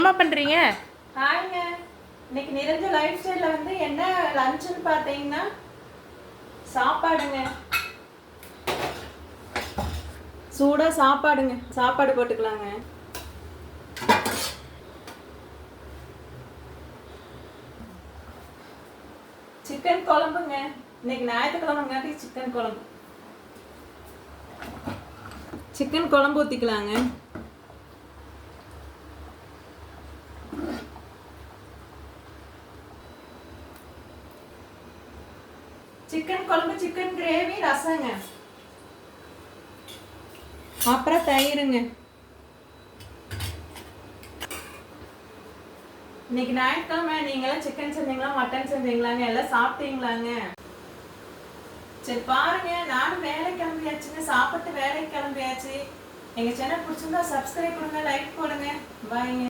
என்னம்மா பண்ணுறீங்க? ஹாய்ங்க. இன்னைக்கு நிறைஞ்ச லைஃப் ஸ்டைலில் வந்து என்ன லஞ்சுன்னு பார்த்தீங்கன்னா சாப்பாடுங்க. சூடாக சாப்பாடுங்க. சாப்பாடு போட்டுக்கலாங்க. சிக்கன் குழம்புங்க. இன்னைக்கு ஞாயிற்றுக்கிழமைங்காட்டி சிக்கன் குழம்பு. சிக்கன் குழம்பு ஊற்றிக்கலாங்க. சிக்கன் குழம்பு, சிக்கன் கிரேவி, ரசங்க, அப்புறம் தயிருங்க. இன்னைக்கு ஞாயிற்றுக்கிழமை. நீங்களாம் சிக்கன் செஞ்சீங்களா, மட்டன் செஞ்சீங்களாங்க? எல்லாம் சாப்பிட்டீங்களாங்க? சரி பாருங்க, நானும் வேலைக்கு கிளம்பியாச்சுங்க. சாப்பிட்டு வேலைக்கு கிளம்பியாச்சு. எங்கள் சேனல் பிடிச்சிருந்தா சப்ஸ்கிரைப் பண்ணுங்க, லைக் போடுங்க. பாய்ங்க.